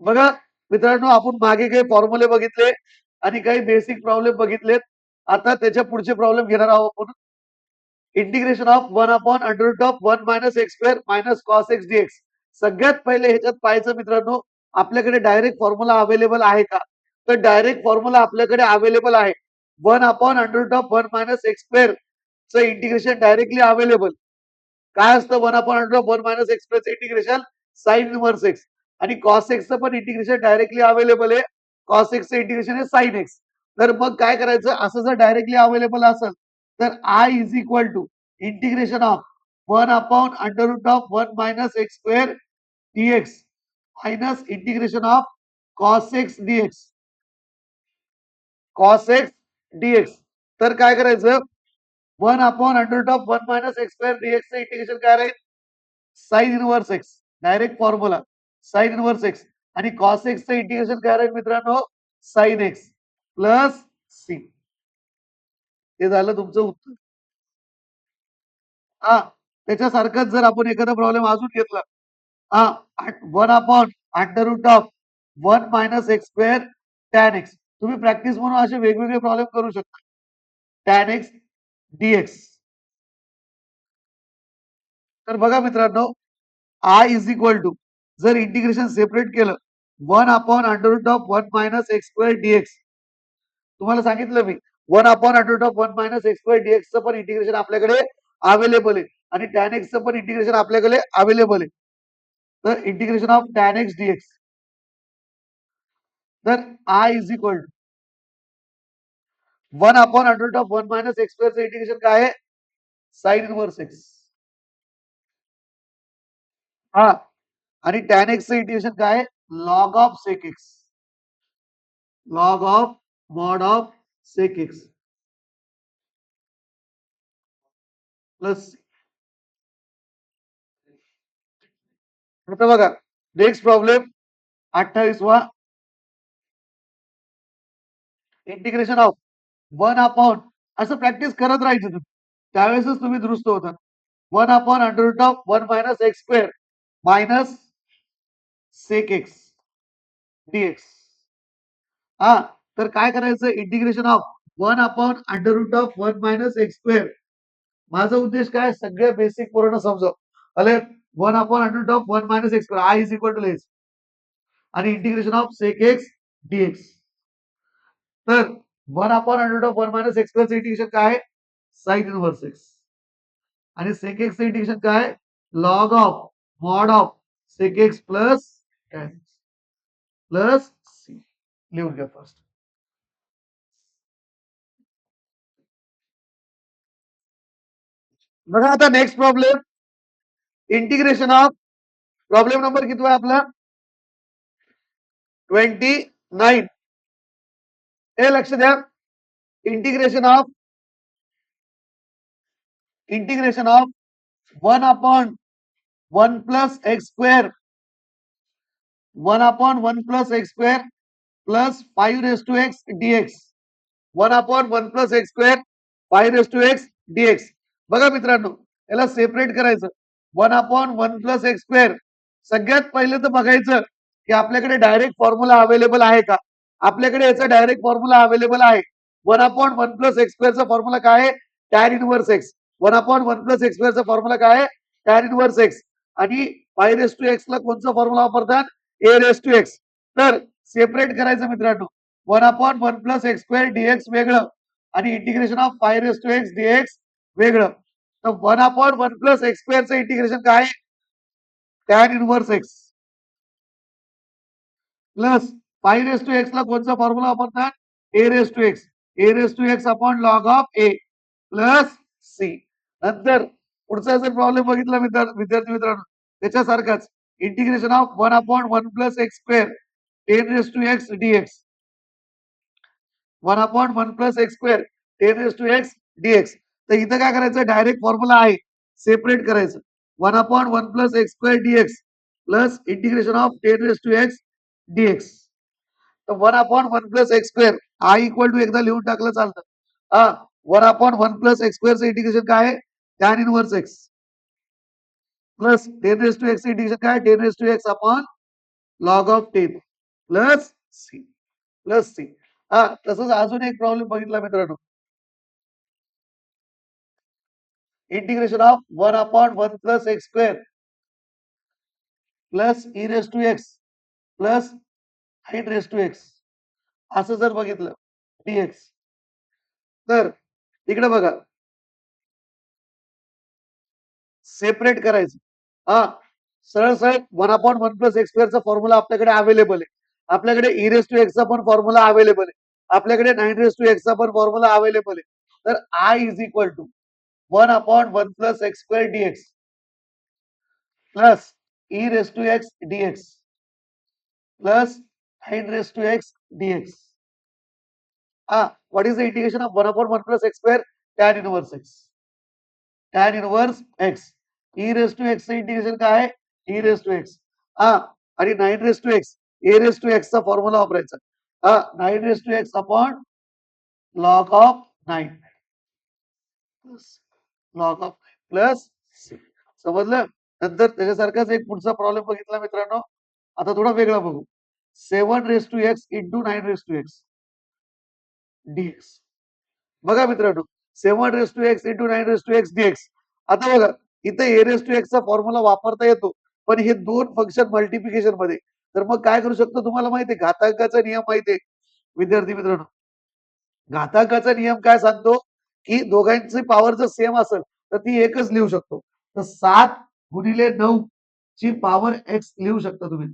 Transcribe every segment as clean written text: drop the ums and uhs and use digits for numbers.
बघा मित्रांनो, आपण मागे काही फॉर्म्युले बघितले आणि काही बेसिक प्रॉब्लेम बघितलेत. आता त्याच्या पुढचे प्रॉब्लेम घेणार आहोत आपण. Integration of 1/√1 minus x square minus cos x dx. सगळ्यात पहिले ह्याच्यात पाहायचं मित्रांनो, आपल्याकडे डायरेक्ट फॉर्म्युला अवेलेबल आहे का? तर डायरेक्ट फॉर्म्युला आपल्याकडे अवेलेबल आहे. 1/√1 मायनस एक्स स्क्वेअर चं इंटिग्रेशन डायरेक्टली अवेलेबल. काय असतं 1/√1 मायनस एक्स स्क्वेअरचं इंटिग्रेशन? Sine inverse x. आणि कॉस एक्सचं पण इंटिग्रेशन डायरेक्टली अवेलेबल आहे. कॉस एक्सचं इंटिग्रेशन आहे साइन एक्स. तर मग काय करायचं, असं जर डायरेक्टली अवेलेबल असेल तर I is equal to integration of 1/√1 minus x square dx minus integration of cos x dx. Cos x dx. तर काय करायचं, 1/√1 मायनस एक्स स्क्वेअर डीएक्सचं इंटिग्रेशन काय राहील? Sine inverse x. Direct formula sine inverse x. आणि cos एक्सचं integration काय राहील मित्रांनो? Sine x plus c. हे झालं तुमचं उत्तर. हा, त्याच्यासारखंच जर आपण एखादा प्रॉब्लेम अजून घेतला, हा, 1/√1 minus x square tan x. तुम्ही प्रॅक्टिस म्हणून असे वेगवेगळे प्रॉब्लेम करू शकता. Tan x dx. तर बघा मित्रांनो, आय इज इक्वल टू, जर इंटिग्रेशन सेपरेट केलं 1/√1 मायनस एक्स स्क्वेअर डीएक्स. तुम्हाला सांगितलं मी 1/√1 मायनस एक्स स्क्वेअर डीएक्सचं पण इंटिग्रेशन आपल्याकडे अवेलेबल आहे आणि टॅन एक्सचं पण इंटिग्रेशन आपल्याकडे अवेलेबल आहे. तर integration of tan x dx. तर I is equal to 1/√1 minus x स्क्वेअरचं इंटिग्रेशन काय आहे? Sine inverse x. हा, आणि टॅन एक्सचं इंटिग्रेशन काय आहे? Log of sec x. Log of mod of sec x plus. आता बघा नेक्स्ट प्रॉब्लेम 28वा. इंटिग्रेशन ऑफ 1/, असं प्रॅक्टिस करत राहायचं तुम्ही, त्यावेळेसच तुम्ही दुरुस्त होता. 1/√1 minus x square minus sec x dx. हा, तर काय करायचं, integration of 1/√1 minus x square. माझा उद्देश काय, सगळे बेसिक पूर्ण समजाव. अले 1/√1 minus x square I is equal to less आणि integration of sec x dx. तर 1/√1 मायनस एक्स स्क्वेअरचं इंटिग्रेशन काय आहे? Sine inverse x. आणि सेक एक्सचं इंटिग्रेशन काय आहे? Log of mod of sec x plus tan plus C. लिहून घ्या फर्स्ट. बघा आता next problem, integration of, problem number किती आहे आपला? 29. हे लक्ष द्या, integration of 1/1 plus x square 1/1 plus x square plus 5 dx. 1/1 plus x square 5 dx. बघा मित्रांनो, याला सेपरेट करायचं. 1/1 प्लस एक्स स्क्वेअर. सगळ्यात पहिले तर बघायचं की आपल्याकडे डायरेक्ट फॉर्म्युला अवेलेबल आहे का? आपल्याकडे याचा डायरेक्ट फॉर्म्युला अवेलेबल आहे. 1/1 प्लस एक्स स्क्वेअरचा फॉर्म्युला काय आहे? Tan inverse x. 1/1 plus x स्क्वेअरचा फॉर्म्युला काय आहे? Tan inverse x. आणि 5 ला कोणचा फॉर्म्युला वापरतात? a. तर सेपरेट करायचं मित्रांनो, 1/1 प्लस एक्स स्क्वेअर डीएक्स वेगळं आणि इंटिग्रेशन ऑफ 5 डीएक्स वेगळं. तर 1/1 प्लस एक्स स्क्वेअरचं इंटिग्रेशन काय? टॅन इनव्हर्स एक्स प्लस 5 ला कोणचा फॉर्म्युला वापरतात? a upon log of A plus C. नंतर पुढचा जर प्रॉब्लेम बघितला विद्यार्थी मित्रांनो, त्याच्यासारखाच integration of 1/1 plus x square 10 dx. 1/1 plus x square 10 dx. तर इथं काय करायचं, डायरेक्ट फॉर्म्युला आहे, सेपरेट करायचं. 1/1 plus x square dx plus integration of 10 dx. तर 1/1 plus x square I equal to एकदा लिहून टाकलं चालतं. हा, 1/1 प्लस एक्स स्क्वेअरचं इंटिग्रेशन काय आहे? Tan inverse x plus 10 integration काय? 10 upon log of 10 plus c plus c. हा, तसंच अजून एक प्रॉब्लेम बघितला मित्रांनो. Integration of 1/1 plus x square plus e raise to x plus 8 raise to x असं जर बघितलं डीएक्स, तर इकडे बघा सेपरेट करायचं. हा, सरळ सरळ 1/1 प्लस एक्स स्क्वेअरचा फॉर्म्युला आपल्याकडे अवेलेबल आहे. आपल्याकडे ई रेस टू एक्सचा पण फॉर्म्युला अवेलेबल आहे. आपल्याकडे 9 रेस टू एक्सचा पण फॉर्म्युला अवेलेबल आहे. तर I is equal to 1/1 plus x square dx plus e raise to x dx plus 9 raise to x dx. what is the integration of 1/1 plus x square? Tan inverse x. Tan inverse x. E raised to x चं integration काय आहे? E raised to x. आणि 9 raised to x. A raised to x चा formula वापरायचा. 9 raised to x upon log of 9 plus log of 9 plus 6. समजलं? नंतर त्याच्यासारखाच एक पुढचा प्रॉब्लेम बघितला मित्रांनो. आता थोडा वेगळा बघू. 7 raised to x into 9 raised to x dx. बघा मित्रांनो, 7 raise to x into 9 raise to x dx. आता बघा, इथे ए रेस टू एक्सचा फॉर्म्युला वापरता येतो, पण हे दोन फंक्शन मल्टिप्लिकेशन मध्ये. तर मग काय करू शकतो तुम्हाला माहितीये, घातांकाचा नियम माहितीये विद्यार्थी मित्रांनो. घातांकाचा नियम काय सांगतो, की दोघांची पॉवर जर सेम असेल तर ती एकच लिहू शकतो. तर 7 गुणिले 9 ची पॉवर एक्स लिहू शकता तुम्ही.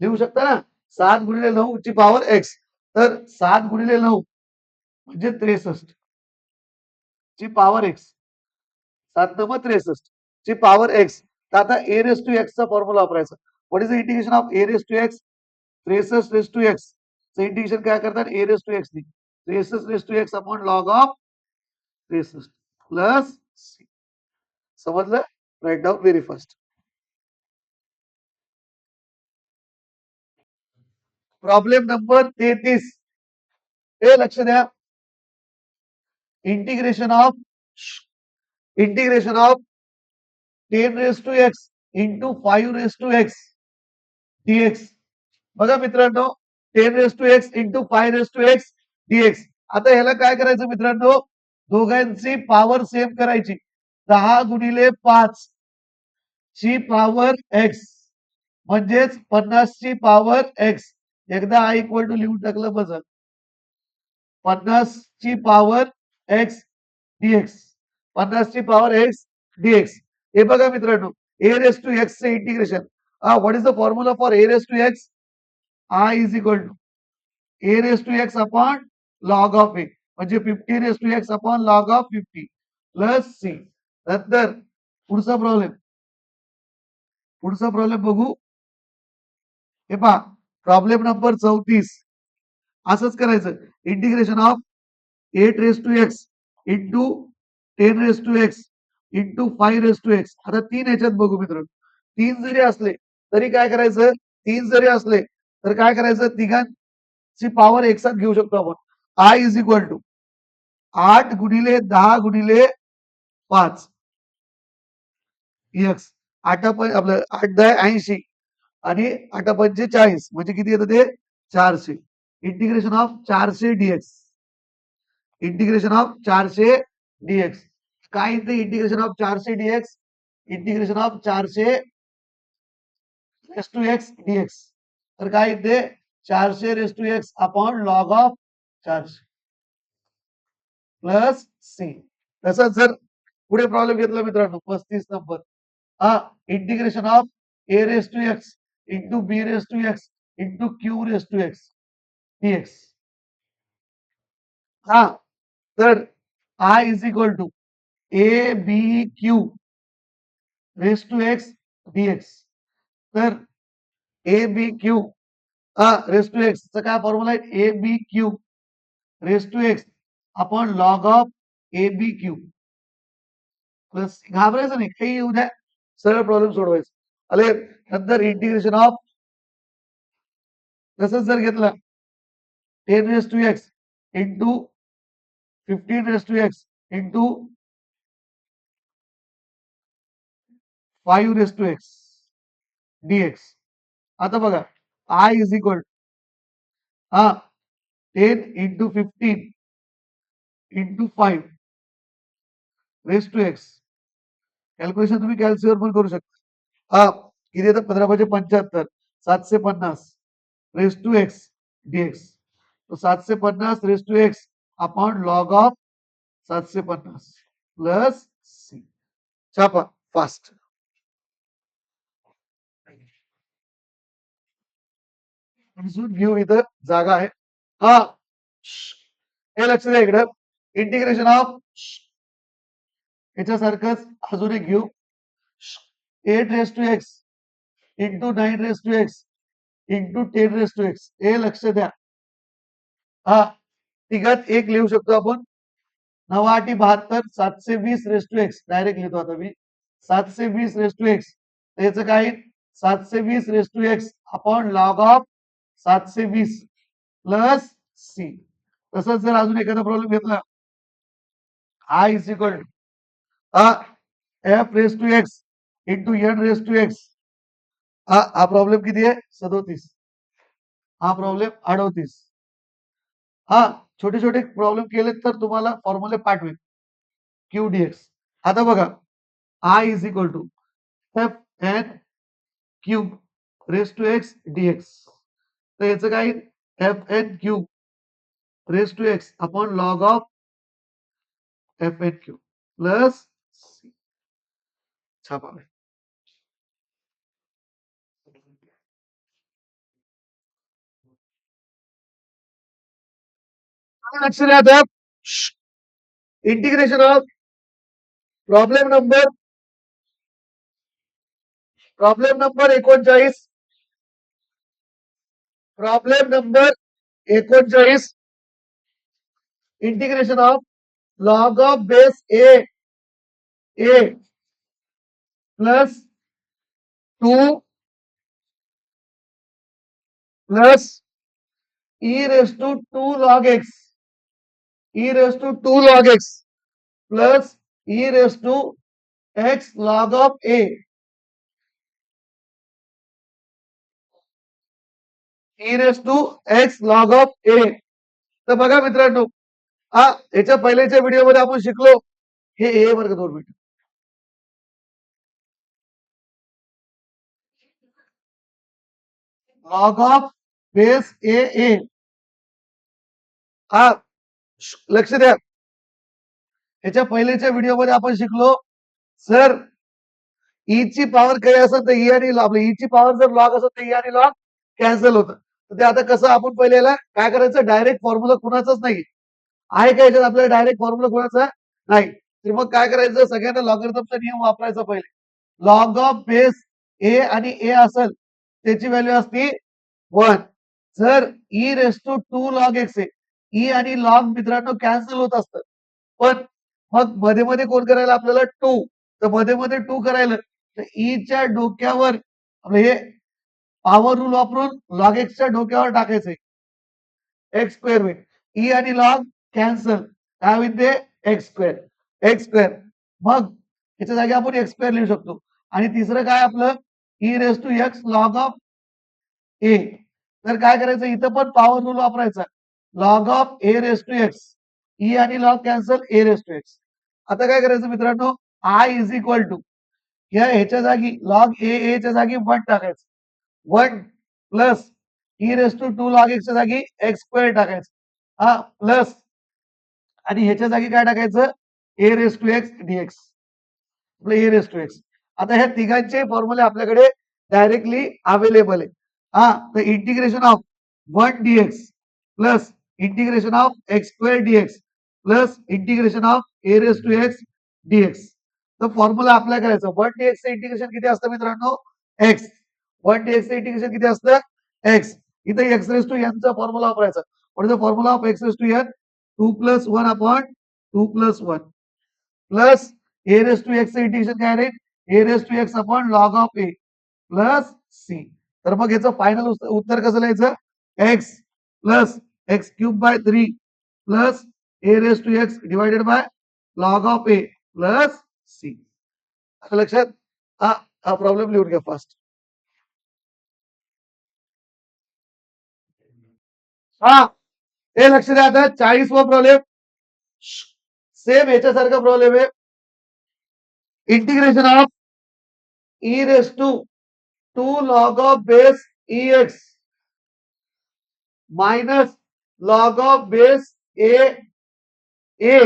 लिहू शकता ना, 7 गुणिले 9 ची पॉवर एक्स. तर 7 गुणिले 9 म्हणजे 63 ची पॉवर एक्स. 7×9 = 63 ची पॉवर एक्स. तर आता ए रेस टू एक्स चा फॉर्म्युला वापरायचा. What is the integration of A raise to x? 63 raise to x चं इंटिग्रेशन काय करतात? ए रेस टू एक्स नी 63 raise to x upon log of 63 plus C. समजलं? Write down very fast. Problem number 33. हे लक्ष द्या. Integration of 10 raise to x into 5 raise to x dx. बघा मित्रांनो, 10 raise to x into 5 raise to x dx. आता ह्याला काय करायचं मित्रांनो, दोघांची पॉवर सेम करायची. 10 गुणिले 5 ची पॉवर एक्स म्हणजेच 50 ची पॉवर एक्स. एकदा आय इक्वल टू लिहून टाकलं बस. 50 ची पॉवर एक्स डीएक्स. 50 ची पॉवर एक्स डीएक्स. हे बघा मित्रांनो, ए रेस टू एक्स चे integration. What is the formula for A raise to x? I is equal to A raise to x upon log of A म्हणजे 50 raise to x upon log of 50 plus C. नंतर पुढचा problem बघू. हे पहा, problem number 34. असंच करायचं. Integration of 8 raise to x into 10 raise to x into 5 raise to x. आता 3 ह्याच्यात बघू मित्रांनो. 3 जरी असले तरी काय करायचं, 3 जरी असले तर काय करायचं, तिघांची पॉवर एकसाथ घेऊ शकतो आपण. आय इज इक्वल टू 8 गुणिले 10 गुणिले 5 एक्स. 8 आपलं 8×10 = 80 आणि 8×5 = 40 म्हणजे किती येतं ते 400. Integration of 400 dx. Integration of 400 dx. काय येते integration of 400 dx? Integration of 400 raise to x dx. तर काय येते 400 raise to x upon log of 400 plus C. तसंच जर पुढे प्रॉब्लेम घेतला मित्रांनो 35 नंबर. Integration of A raise to x into B raise to x into Q raise to x dx. तर I is equal to A B Q raise to x dx. तर A B Q raise to x चा काय formula आहे? A B Q raise to x upon log of A B Q plus. घाबरायचं नाही, काही येऊ द्या, सरळ प्रॉब्लेम सोडवायचा. आले. नंतर इंटिग्रेशन ऑफ तसंच जर घेतलं 10 raise to x into 15 raise to x into 5 raise to x dx. आता बघा, आय इज इक्वल हा 10 into 15 into 5 raised to x. Calculation तुम्ही कॅल्सीवर पण करू शकता. हा किती येतं 15×75 750 रेस टू एक्स डीएक्स. तो 750 raise to x upon log of 750 plus c. छापा फास्ट. व्ह्यू इथं जागा आहे. हा हे लक्ष द्या इकडं. इंटिग्रेशन ऑफ याच्यासारखंच अजून एक घेऊ. 8 raise to x into 9 raise to x into 10 raise to x. हे लक्ष द्या. हा तिघात एक लिहू शकतो आपण. 9×8=72 720 रेस टू एक्स डायरेक्ट लिहितो आता मी. 720 रेस टू एक्स याचं काय 720 raise to x upon log of 720 plus C. तसंच जर अजून एखादा प्रॉब्लेम घेतला I is equal to f raise to x into n raise to x. हा प्रॉब्लेम किती आहे 37. हा प्रॉब्लेम 38. हा छोटे छोटे प्रॉब्लेम केले तर तुम्हाला फॉर्म्युले पाठवेल क्यू डीएक्स. आता बघा I is equal to f n cube raise to x dx. तर याचं काय f n cube raise to x upon log of f n cube plus छापा. लक्ष द्या. Integration of problem number 39. Problem number 39. Integration of log of base a plus 2 प्लस e raise to 2 log x e raise to 2 log x plus e raise to x log of A. E raise to x log of A. तर बघा मित्रांनो याच्या पहिल्याच्या व्हिडिओमध्ये आपण शिकलो हे ए वर्ग 2 मिनिट. लॉग ऑफ बेस ए हा लक्ष द्या. याच्या पहिल्याच्या व्हिडिओमध्ये आपण शिकलो सर ई ची पॉवर काही असेल तर ई आणि लॉग ई ची पॉवर जर लॉग असेल तर ई आणि लॉग कॅन्सल होतं. ते आता कसं आपण पहिल्याला काय करायचं डायरेक्ट फॉर्म्युला कुणाचाच नाही आहे का याच्यात आपल्याला डायरेक्ट फॉर्म्युला कुणाचा नाही. तर मग काय करायचं सगळ्यांना लॉगरिथमचा नियम वापरायचा पहिले. लॉग ऑफ बेस ए आणि ए असेल त्याची व्हॅल्यू असते 1. जर e raise to 2 log x आहे ई आणि लॉग मित्रांनो कॅन्सल होत असतं. पण मग मध्ये मध्ये कोण करायला आपल्याला 2. तर मध्ये मध्ये 2 करायला तर ईच्या डोक्यावर हे पॉवर रूल वापरून लॉग एक्सच्या डोक्यावर टाकायचंय एक्स स्क्वेअर होईल. ई आणि लॉग कॅन्सल काय होईल ते एक्स स्क्वेअर. मग याच्या जागी आपण एक्स स्क्वेअर लिहू शकतो. आणि तिसरं काय आपलं e raise to x log of A. तर काय करायचं इथं पण पॉवर रूल वापरायचा log of A raise to x e आणि log cancel A raise to x. आता काय करायचं मित्रांनो आय इज इक्वल टू ह्याच्या जागी लॉग ए च्या जागी 1 टाकायचं 1 plus e raise to 2 log एक्सच्या जागी एक्स स्क्वेअर टाकायचं प्लस आणि ह्याच्या जागी काय टाकायचं ए रेस टू एक्स डीएक्स आपलं ए रेस टू एक्स. आता ह्या तिघांचे फॉर्म्युले आपल्याकडे डायरेक्टली अवेलेबल आहे. तर integration of 1 dx plus integration of x square dx plus integration of A raise to x dx. तर फॉर्म्युला अप्लाय करायचा 1 डीएक्स इंटिग्रेशन किती असतं मित्रांनो एक्स. 1 डीएक्स इंटिग्रेशन किती असतं एक्स. इथे एक्स रेस टू एन चा फॉर्म्युला वापरायचा. What is the formula of x raise to n 2 + 1 upon 2 + 1 plus A raise to x integration काय राहील A raise to x upon log of A plus C. तर मग याचं final उत्तर कसं लिहायचं x plus x cube by 3 plus A raise to x divided by log of A plus C. लक्षात हा प्रॉब्लेम लिहून घ्या फास्ट. हा हे लक्ष द्या. आता 40वा प्रॉब्लेम सेम याच्यासारखा प्रॉब्लेम आहे. Integration of e raised to 2 log of base ex minus log of base a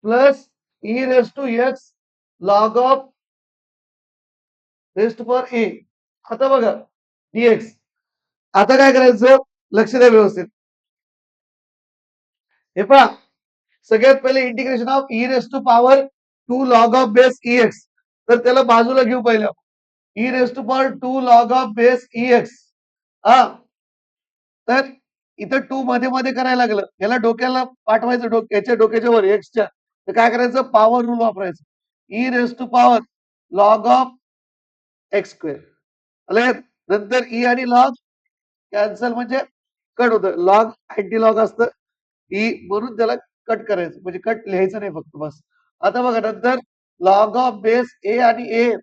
plus e raised to x log of raised for a. आता बघा dx. आता काय करायचं लक्ष द्या व्यवस्थित. हे पहा सगळ्यात पहिले integration of e raise to power 2 log of base ex. तर त्याला बाजूला घेऊ पहिलं. e raise to power 2 log of base ex. हा तर इथं 2 मध्ये मध्ये करायला लागलं. याला डोक्याला पाठवायचं याच्या डोक्याच्या वर एक्सच्या. तर काय करायचं पॉवर रूल वापरायचं. e raise to power log of x square. नंतर ई आणि लॉग कॅन्सल म्हणजे कट होतं. लॉग अँटी लॉग असतं ई म्हणून त्याला कट करायचं म्हणजे कट लिहायचं नाही फक्त बस. आता बघा नंतर लॉग ऑफ बेस ए आणि ए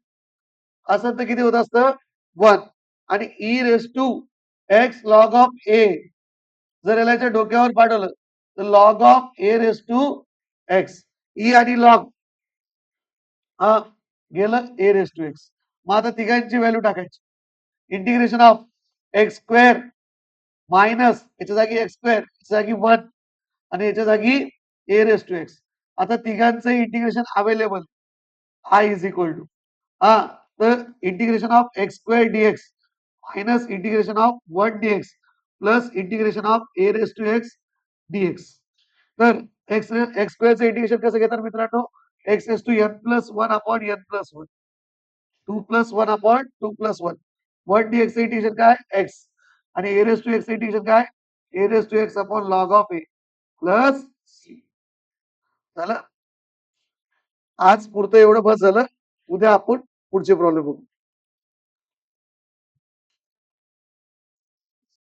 असं तर किती होत असतं 1 आणि e raise to x log of A जर याच्या डोक्यावर पाठवलं तर log of A raise to x e आणि लॉग हा गेलं ए रेस टू एक्स. मग आता तिघांची व्हॅल्यू टाकायची. Integration of x square minus याच्या जागी एक्स स्क्वेअर याच्या जागी 1 आणि याच्या जागी ए रेस टू एक्स. आता तिघांचं integration available I is equal to हा तर integration of x square dx minus integration of 1 dx plus integration of A raise to x dx. तर एक्स स्क्वेअरचं इंटिग्रेशन कसं घेतात मित्रांनो x raise to n plus 1 upon n plus 1 2 plus 1 upon 2 plus 1 1 dx integration काय x आणि A raise to x integration काय A raise to x upon log of A plus c. झालं आज पुरतं एवढं बस झालं. उद्या आपण पुढचे प्रॉब्लेम बघू.